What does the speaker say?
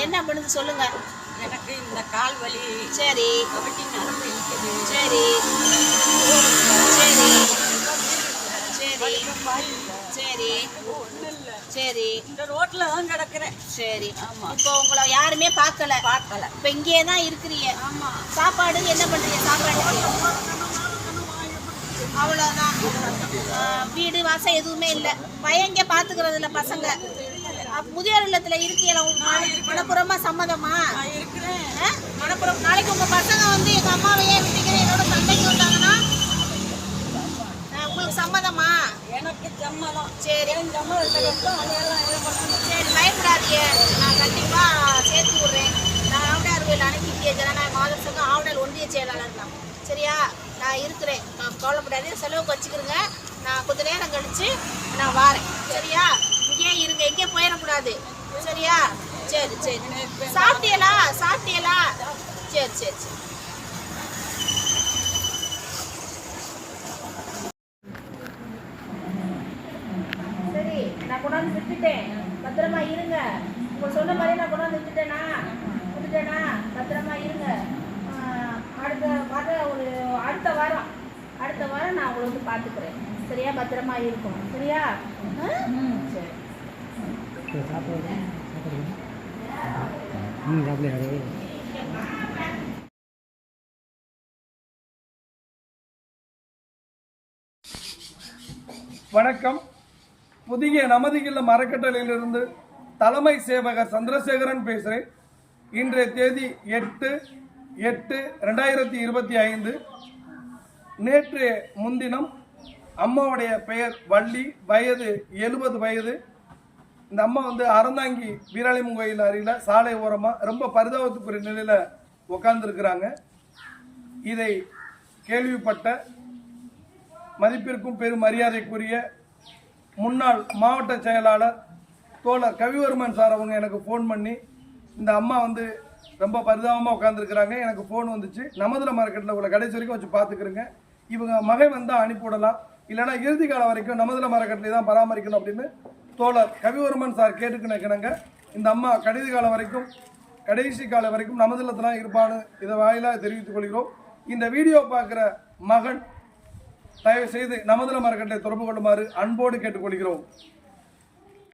என்ன பண்ணுது சொல்லுங்க. எனக்கு இந்த கால் வலி. சரி கபட்டி நரம்பு இழுக்குது. சரி சரி சரி சரி சரி. இந்த ரோட்ல தான் கிடக்குறேன். சரி. இப்போ உங்களை யாருமே பார்க்கல. இப்போ இங்கே தான் இருக்கிறீங்க. ஆமாம். சாப்பாடு என்ன பண்ணுறீங்க? சாப்பாடு அவ்வளோதான். வீடு வாசம் எதுவுமே இல்லை. பையன் இங்கே பார்த்துக்கிறது இல்லை. பசங்க முதியோர் இல்லத்தில் இருக்கீங்களா? மனப்புறமா சம்மதமா இருக்கிறேன். மனப்புறம். நாளைக்கு உங்கள் பசங்க வந்து எங்கள் அம்மாவையே விட்டுக்கிறேன் என்னோட சண்டைக்கு வந்தாங்கன்னா உங்களுக்கு சம்மதமா? எனக்கு சம்மதம். சரி சரி, பயப்படாதீங்க. நான் கண்டிப்பாக சேர்த்து விட்றேன். நான் ஆவடார் கோயில் அனைத்து இந்திய ஜனநாயக மாதர் சங்கம் ஆவடார் ஒன்றிய செயலாளர் தான். சரியா? நான் இருக்கிறேன். நான் கவலைப்படாதே. செலவுக்கு வச்சுக்கிறேங்க. நான் கொஞ்ச நேரம் கழிச்சு நான் வாரேன். சரியா? இங்கே இருங்க, எங்கே போயிடக்கூடாது. சரியா? சரி சரி. சாப்பிட்டியலா? சாப்பிட்டியலா? சரி சரி சரி. சரி, நான் கொண்டாந்து விட்டுட்டேன். பத்திரமா இருங்க. உங்க சொன்ன மாதிரி நான் கொண்டாந்து விட்டுட்டேனா? பத்திரமா இருங்க. அடுத்த வாரம் நான் உங்களை வந்து பார்த்துக்கிறேன். சரியா? பத்திரமா இருக்கும். சரியா? சரி. வணக்கம். புதிய நமதிகில்லம் அறக்கட்டளையிலிருந்து தலைமை சேவகர் சந்திரசேகரன் பேசுகிறேன். இன்றைய தேதி 8/8/2025. நேற்று முன்தினம் அம்மாவுடைய பெயர் வள்ளி, வயது 70 வயது. இந்த அம்மா வந்து அறந்தாங்கி வீராளியம்மன் கோயில் அருகில் சாலை ஓரமாக ரொம்ப பரிதாபத்துக்குரிய நிலையில் உட்கார்ந்துருக்கிறாங்க. இதை கேள்விப்பட்ட மதிப்பிற்கும் பெரும் மரியாதைக்குரிய முன்னாள் மாவட்ட செயலாளர் தோழர் கவிவர்மன் சார் அவங்க எனக்கு ஃபோன் பண்ணி, இந்த அம்மா வந்து ரொம்ப பரிதாபமாக உட்காந்துருக்குறாங்க, எனக்கு ஃபோன் வந்துச்சு, நமதுல மார்க்கெட்டில் உள்ள கடைசி வரைக்கும் வச்சு பார்த்துக்கிறேங்க, இவங்க மகை வந்தால் அனுப்பிவிடலாம், இல்லைனா இறுதி காலம் வரைக்கும் நமதுல மார்க்கெட்டில் தான் பராமரிக்கணும் அப்படின்னு தோழர் கவிவர்மன் சார் கேட்டுக்கினாங்க. இந்த அம்மா கடைசி காலம் வரைக்கும் நமதுலத்தில் இருப்பான்னு இதை வாயிலாக தெரிவித்துக் கொள்கிறோம். இந்த வீடியோ பார்க்குற மகன் தயவு செய்து நமதுல மார்க்கெட்டை தொடர்பு கொள்ளுமாறு அன்போடு கேட்டுக்கொள்கிறோம்.